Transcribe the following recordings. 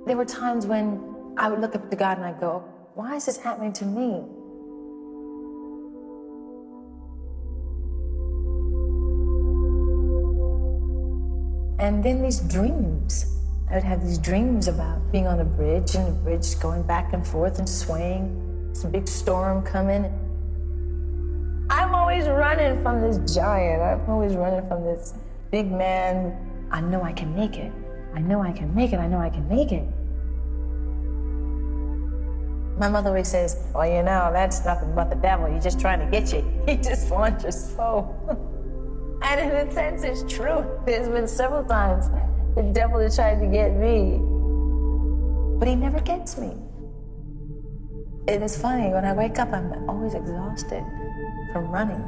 There were times when I would look up to God and I'd go, why is this happening to me? And then these dreams. I would have these dreams about being on a bridge and the bridge going back and forth and swaying. Some big storm coming. I'm always running from this giant. I'm always running from this big man. I know I can make it. I know I can make it. I know I can make it. My mother always says, well, you know, that's nothing but the devil. He's just trying to get you. He just wants your soul. And in a sense, it's true. There's been several times the devil has tried to get me, but he never gets me. It is funny, when I wake up, I'm always exhausted from running.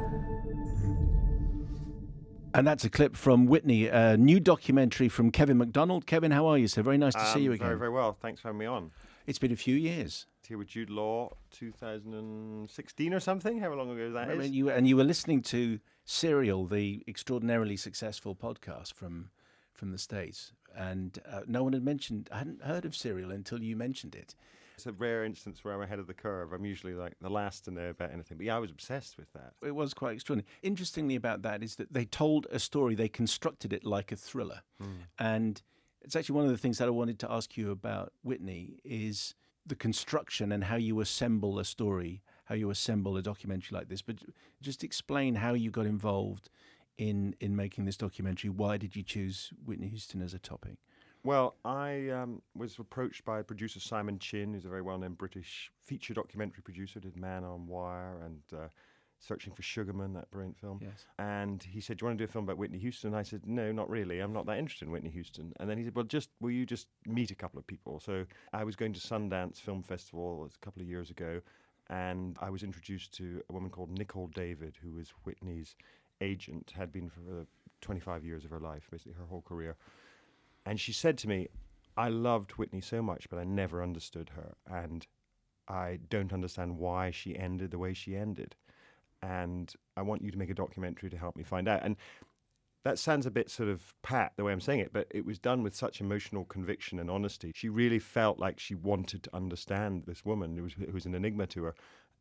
And that's a clip from Whitney, a new documentary from Kevin Macdonald. Kevin, how are you, sir? Very nice to see you again. Very, very well. Thanks for having me on. It's been a few years. Here with Jude Law, 2016 or something, however long ago that is. You were listening to Serial, the extraordinarily successful podcast from the States, and no one had mentioned, I hadn't heard of Serial until you mentioned it. It's a rare instance where I'm ahead of the curve. I'm usually like the last to know about anything. But yeah, I was obsessed with that. It was quite extraordinary. Interestingly about that is that they told a story, they constructed it like a thriller. And it's actually one of the things that I wanted to ask you about, Whitney, is the construction and how you assemble a story, how you assemble a documentary like this. But just explain how you got involved in making this documentary. Why did you choose Whitney Houston as a topic? Well, I was approached by producer Simon Chin, who's a very well-known British feature documentary producer, did Man on Wire and Searching for Sugarman, that brilliant film. Yes. And he said, do you want to do a film about Whitney Houston? I said, no, not really. I'm not that interested in Whitney Houston. And then he said, well, will you just meet a couple of people? So I was going to Sundance Film Festival a couple of years ago, and I was introduced to a woman called Nicole David, who was Whitney's agent, had been for 25 years of her life, basically her whole career. And she said to me, I loved Whitney so much, but I never understood her. And I don't understand why she ended the way she ended. And I want you to make a documentary to help me find out. And that sounds a bit sort of pat, the way I'm saying it, but it was done with such emotional conviction and honesty. She really felt like she wanted to understand this woman who was an enigma to her.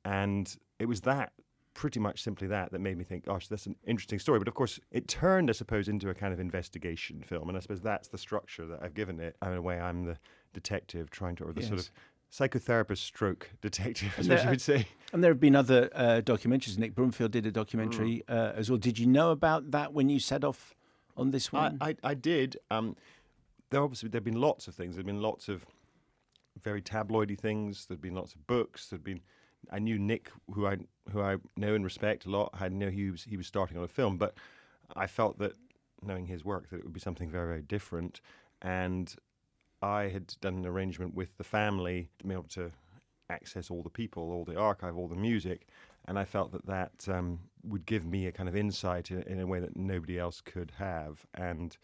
And it was that, pretty much simply that made me think, gosh, that's an interesting story. But of course, it turned, I suppose, into a kind of investigation film. And I suppose that's the structure that I've given it. In a way, I'm the detective trying to, or the sort of psychotherapist stroke detective, as you would say. And there have been other documentaries. Nick Broomfield did a documentary as well. Did you know about that when you set off on this one? I did. There have been lots of things. There have been lots of very tabloidy things. There have been lots of books. I knew Nick, who I know and respect a lot. I knew he was starting on a film, but I felt that, knowing his work, that it would be something very, very different. And I had done an arrangement with the family to be able to access all the people, all the archive, all the music, and I felt that would give me a kind of insight in a way that nobody else could have. And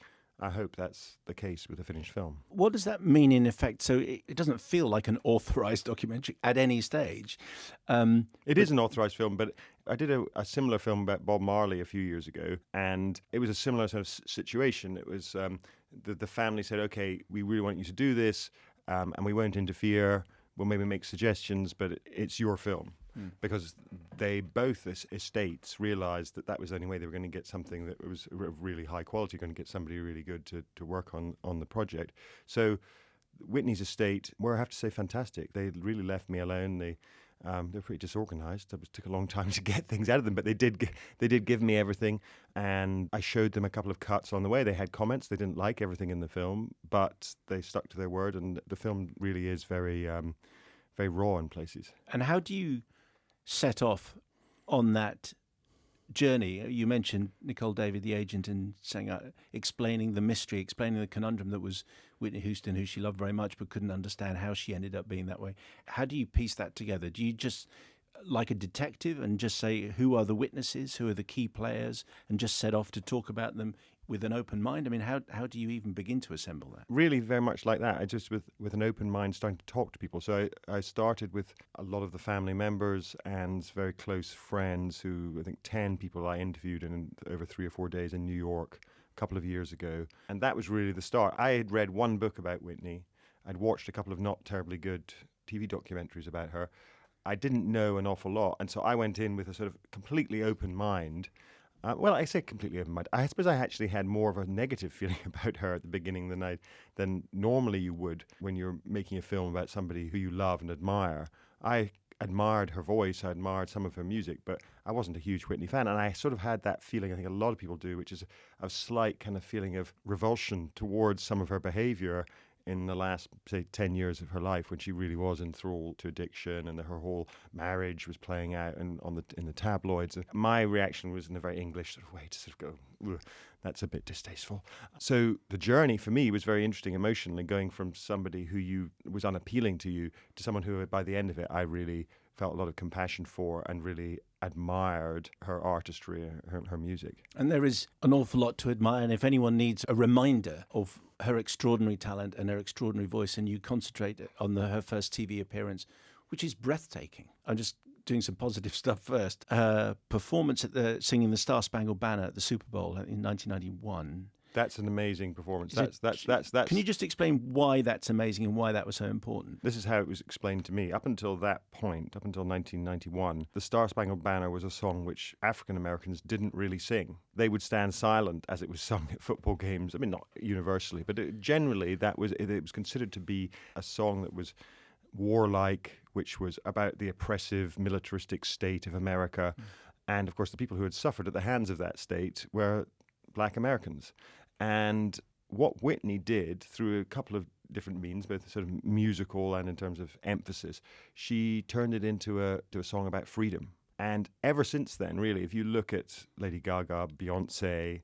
I hope that's the case with the finished film. What does that mean in effect? So it doesn't feel like an authorised documentary at any stage. It is an authorised film, but I did a similar film about Bob Marley a few years ago, and it was a similar sort of situation. It was the family said, okay, we really want you to do this, and we won't interfere. We'll maybe make suggestions, but it's your film. Because they both estates realised that was the only way they were going to get something that was of really high quality, going to get somebody really good to work on the project. So Whitney's estate were, I have to say, fantastic. They really left me alone. They're pretty disorganised. It took a long time to get things out of them, but they did give me everything, and I showed them a couple of cuts on the way. They had comments. They didn't like everything in the film, but they stuck to their word, and the film really is very, very raw in places. And how do you set off on that journey? You mentioned Nicole David, the agent, and saying, explaining the mystery, explaining the conundrum that was Whitney Houston, who she loved very much but couldn't understand how she ended up being that way. How do you piece that together? Do you just, like a detective, and just say who are the witnesses, who are the key players, and just set off to talk about them with an open mind? I mean, how do you even begin to assemble that? Really very much like that. I just, with an open mind, starting to talk to people. So I started with a lot of the family members and very close friends who, I think 10 people I interviewed in over 3 or 4 days in New York a couple of years ago. And that was really the start. I had read one book about Whitney, I'd watched a couple of not terribly good TV documentaries about her. I didn't know an awful lot, and so I went in with a sort of completely open mind. Well, I say completely open mind. I suppose I actually had more of a negative feeling about her at the beginning than normally you would when you're making a film about somebody who you love and admire. I admired her voice, I admired some of her music, but I wasn't a huge Whitney fan, and I sort of had that feeling, I think a lot of people do, which is a slight kind of feeling of revulsion towards some of her behaviour in the last, say, 10 years of her life, when she really was enthralled to addiction and her whole marriage was playing out in the tabloids. And my reaction was in a very English sort of way to sort of go, ugh, that's a bit distasteful. So the journey for me was very interesting emotionally, going from somebody who was unappealing to you to someone who, by the end of it, I really felt a lot of compassion for and really admired her artistry, her music. And there is an awful lot to admire, and if anyone needs a reminder of her extraordinary talent and her extraordinary voice, and you concentrate on her first TV appearance, which is breathtaking. I'm just doing some positive stuff first. Her performance at singing the Star Spangled Banner at the Super Bowl in 1991. That's an amazing performance. That's. Can you just explain why that's amazing and why that was so important? This is how it was explained to me. Up until that point, up until 1991, the Star Spangled Banner was a song which African Americans didn't really sing. They would stand silent as it was sung at football games. I mean, not universally, but generally it was considered to be a song that was warlike, which was about the oppressive, militaristic state of America. And of course, the people who had suffered at the hands of that state were Black Americans. And what Whitney did, through a couple of different means, both sort of musical and in terms of emphasis, she turned it into a song about freedom. And ever since then, really, if you look at Lady Gaga, Beyonce,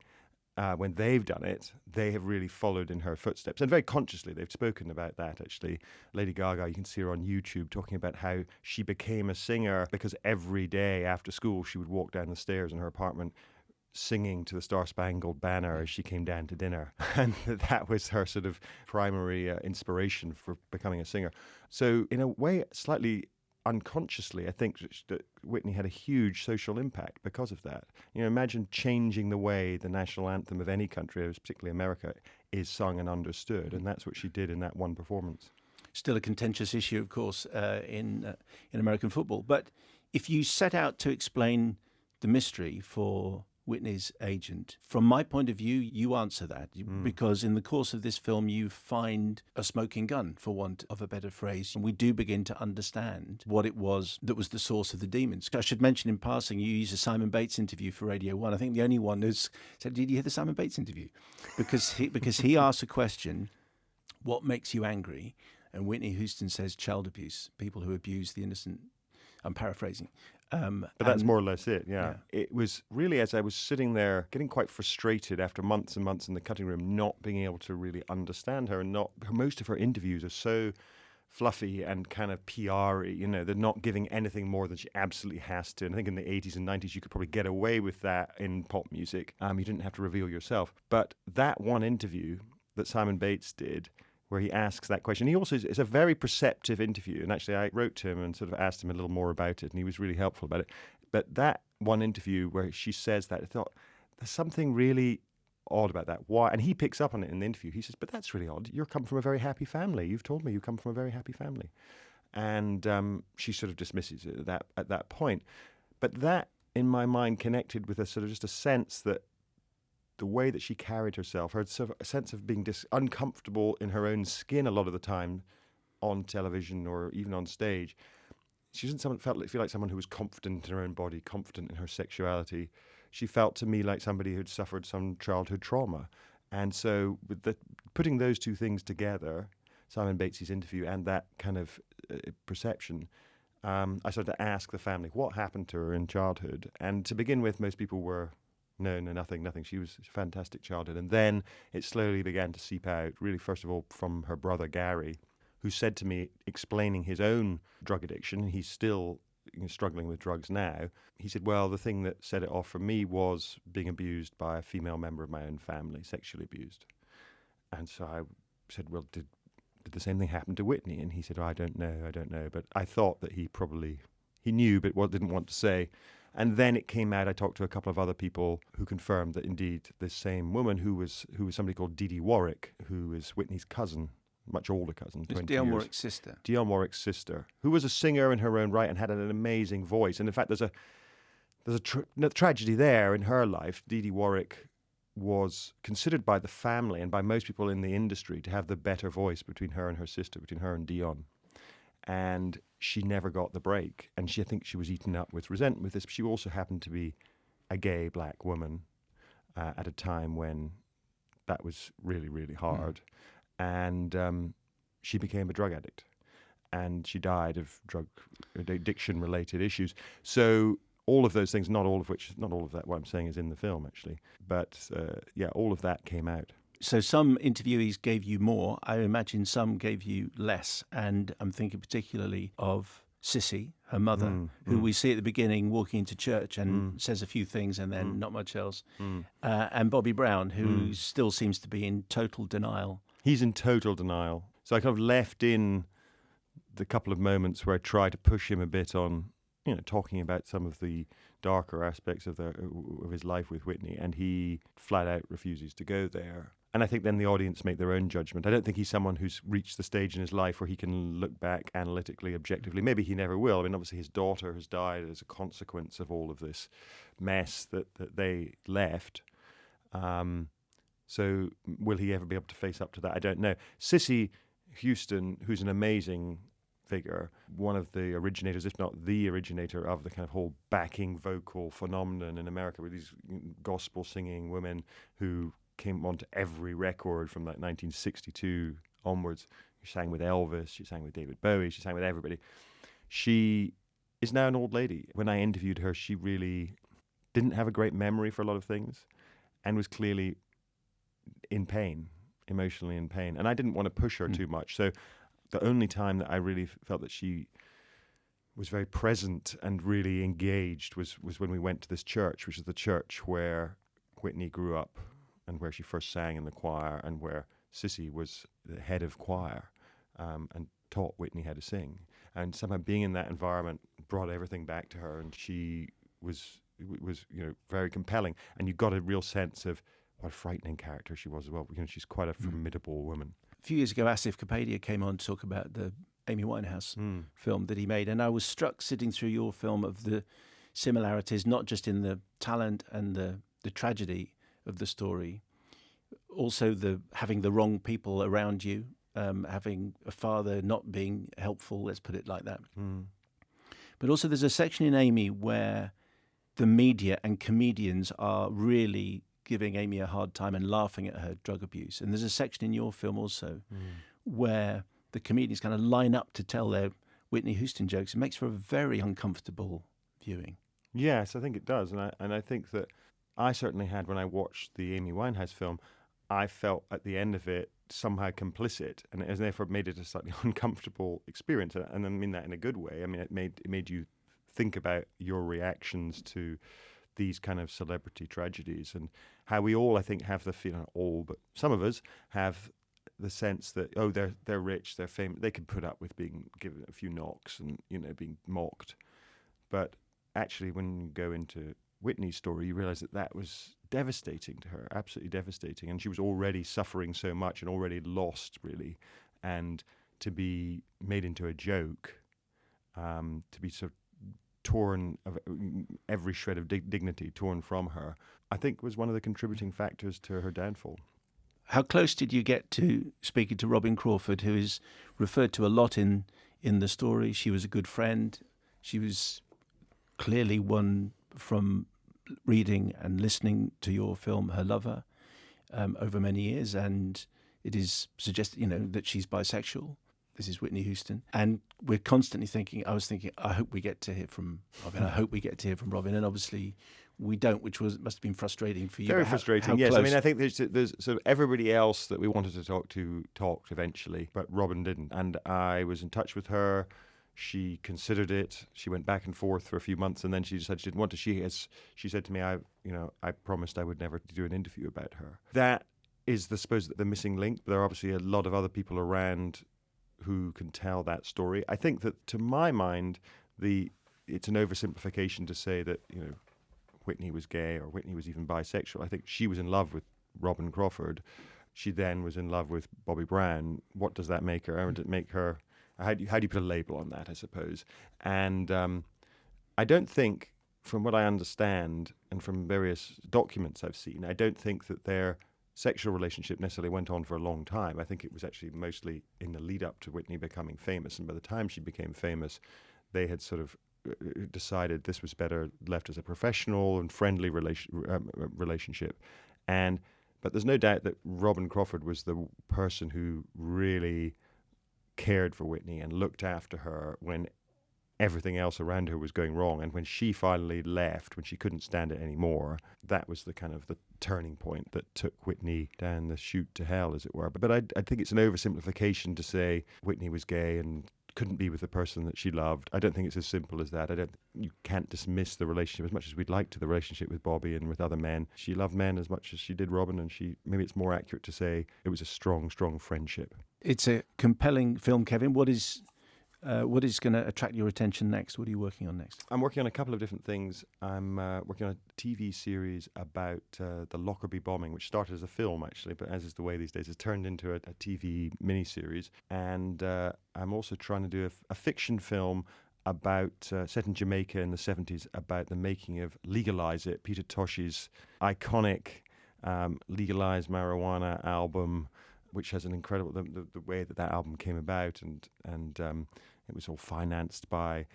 when they've done it, they have really followed in her footsteps. And very consciously, they've spoken about that, actually. Lady Gaga, you can see her on YouTube talking about how she became a singer because every day after school, she would walk down the stairs in her apartment singing to the Star Spangled Banner as she came down to dinner. And that was her sort of primary inspiration for becoming a singer. So in a way, slightly unconsciously, I think that Whitney had a huge social impact because of that. You know, imagine changing the way the national anthem of any country, particularly America, is sung and understood. And that's what she did in that one performance. Still a contentious issue, of course, in American football. But if you set out to explain the mystery for Whitney's agent, from my point of view, you answer that, because in the course of this film you find a smoking gun, for want of a better phrase, and we do begin to understand what it was that was the source of the demons. I should mention in passing, you used a Simon Bates interview for Radio 1. I think the only one who's said, did you hear the Simon Bates interview? Because he asked a question, what makes you angry? And Whitney Houston says child abuse, people who abuse the innocent. I'm paraphrasing. But that's more or less it, yeah. It was really, as I was sitting there getting quite frustrated after months and months in the cutting room, not being able to really understand her, and most of her interviews are so fluffy and kind of PR-y, you know, they're not giving anything more than she absolutely has to. And I think in the 80s and 90s you could probably get away with that in pop music. You didn't have to reveal yourself. But that one interview that Simon Bates did, where he asks that question. He also it's a very perceptive interview, and actually I wrote to him and sort of asked him a little more about it, and he was really helpful about it. But that one interview where she says that, I thought, there's something really odd about that. Why? And he picks up on it in the interview. He says, but that's really odd. You come from a very happy family. You've told me you come from a very happy family. And she sort of dismisses it at that point. But that, in my mind, connected with a sort of just a sense that the way that she carried herself, her sort of a sense of being uncomfortable in her own skin a lot of the time on television or even on stage. She didn't feel like someone who was confident in her own body, confident in her sexuality. She felt to me like somebody who'd suffered some childhood trauma. And so with putting those two things together, Simon Bates' interview and that kind of perception, I started to ask the family what happened to her in childhood. And to begin with, most people were, no, nothing. She was a fantastic childhood. And then it slowly began to seep out, really, first of all, from her brother, Gary, who said to me, explaining his own drug addiction, he's still struggling with drugs now. He said, well, the thing that set it off for me was being abused by a female member of my own family, sexually abused. And so I said, well, did the same thing happen to Whitney? And he said, I don't know. But I thought that he knew, but didn't want to say. And then it came out, I talked to a couple of other people who confirmed that indeed this same woman, who was somebody called Dee Dee Warwick, who is Whitney's cousin, much older cousin, It's 20 Dionne years. Warwick's sister. Dionne Warwick's sister, who was a singer in her own right and had an amazing voice. And in fact, there's a tragedy there in her life. Dee Dee Warwick was considered by the family and by most people in the industry to have the better voice between her and her sister, between her and Dionne. And she never got the break. And I think she was eaten up with resentment with this. But she also happened to be a gay black woman at a time when that was really, really hard. And she became a drug addict. And she died of drug addiction-related issues. So all of those things, not all of that what I'm saying is in the film, actually. But, all of that came out. So some interviewees gave you more. I imagine some gave you less. And I'm thinking particularly of Cissy, her mother, who we see at the beginning walking into church and says a few things and then not much else. And Bobby Brown, who still seems to be in total denial. He's in total denial. So I kind of left in the couple of moments where I try to push him a bit on, talking about some of the darker aspects of his life with Whitney, and he flat out refuses to go there. And I think then the audience make their own judgment. I don't think he's someone who's reached the stage in his life where he can look back analytically, objectively. Maybe he never will. I mean, obviously his daughter has died as a consequence of all of this mess that they left. So will he ever be able to face up to that? I don't know. Cissy Houston, who's an amazing figure, one of the originators, if not the originator, of the kind of whole backing vocal phenomenon in America with these gospel singing women who came onto every record from like 1962 onwards. She sang with Elvis, she sang with David Bowie, she sang with everybody. She is now an old lady. When I interviewed her, she really didn't have a great memory for a lot of things and was clearly in pain, emotionally in pain. And I didn't want to push her too much. So the only time that I really felt that she was very present and really engaged was when we went to this church, which is the church where Whitney grew up and where she first sang in the choir and where Cissy was the head of choir and taught Whitney how to sing. And somehow being in that environment brought everything back to her, and she was very compelling. And you got a real sense of what a frightening character she was as well. She's quite a formidable woman. A few years ago, Asif Kapadia came on to talk about the Amy Winehouse film that he made, and I was struck sitting through your film of the similarities, not just in the talent and the tragedy of the story, also the having the wrong people around you, having a father not being helpful, let's put it like that. But also there's a section in Amy where the media and comedians are really giving Amy a hard time and laughing at her drug abuse. And there's a section in your film also where the comedians kind of line up to tell their Whitney Houston jokes. It makes for a very uncomfortable viewing. Yes, I think it does. And I think that I certainly had, when I watched the Amy Winehouse film, I felt at the end of it somehow complicit, and it has therefore made it a slightly uncomfortable experience. And I mean that in a good way. I mean, it made you think about your reactions to these kind of celebrity tragedies and how we all, I think, have the feeling, not all, but some of us have the sense that, oh, they're rich, they're famous, they can put up with being given a few knocks and, being mocked. But actually, when you go into Whitney's story, you realize that was devastating to her, absolutely devastating. And she was already suffering so much and already lost, really. And to be made into a joke, to be sort of torn of every shred of dignity torn from her, I think was one of the contributing factors to her downfall. How close did you get to speaking to Robin Crawford, who is referred to a lot in the story? She was a good friend. She was clearly one, from reading and listening to your film, her lover over many years, and it is suggested, that she's bisexual. This is Whitney Houston. And we're constantly I was thinking, I hope we get to hear from Robin. I hope we get to hear from Robin. And obviously we don't, which must have been frustrating for you. Very frustrating, yes. Close? I mean, I think there's sort of everybody else that we wanted to talk to talked eventually, but Robin didn't. And I was in touch with her. She considered it. She went back and forth for a few months, and then she decided she didn't want to. She said to me, I promised I would never do an interview about her. That is, I suppose, the missing link. There are obviously a lot of other people around who can tell that story. I think that, to my mind, it's an oversimplification to say that Whitney was gay or Whitney was even bisexual. I think she was in love with Robin Crawford, she then was in love with Bobby Brown. What does that make her? Or did it make her? How do you put a label on that? I suppose. And I don't think, from what I understand and from various documents I've seen, I don't think that their sexual relationship necessarily went on for a long time. I think it was actually mostly in the lead up to Whitney becoming famous. And by the time she became famous, they had sort of decided this was better left as a professional and friendly relationship. But there's no doubt that Robin Crawford was the person who really cared for Whitney and looked after her when everything else around her was going wrong. And when she finally left, when she couldn't stand it anymore, that was the kind of the turning point that took Whitney down the chute to hell, as it were. But I think it's an oversimplification to say Whitney was gay and couldn't be with the person that she loved. I don't think it's as simple as that. You can't dismiss the relationship as much as we'd like to, the relationship with Bobby and with other men. She loved men as much as she did Robin, and maybe it's more accurate to say it was a strong, strong friendship. It's a compelling film, Kevin. What is going to attract your attention next? What are you working on next? I'm working on a couple of different things. I'm working on a TV series about the Lockerbie bombing, which started as a film, actually, but as is the way these days, it's turned into a TV miniseries. And I'm also trying to do a fiction film about set in Jamaica in the 70s about the making of Legalize It, Peter Tosh's iconic Legalize Marijuana album, which has an incredible the way that album came about, and it was all financed by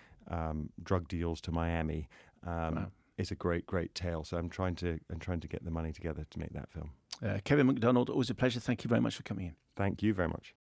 drug deals to Miami. Wow. It's a great tale. So I'm trying to get the money together to make that film. Kevin Macdonald, always a pleasure. Thank you very much for coming in. Thank you very much.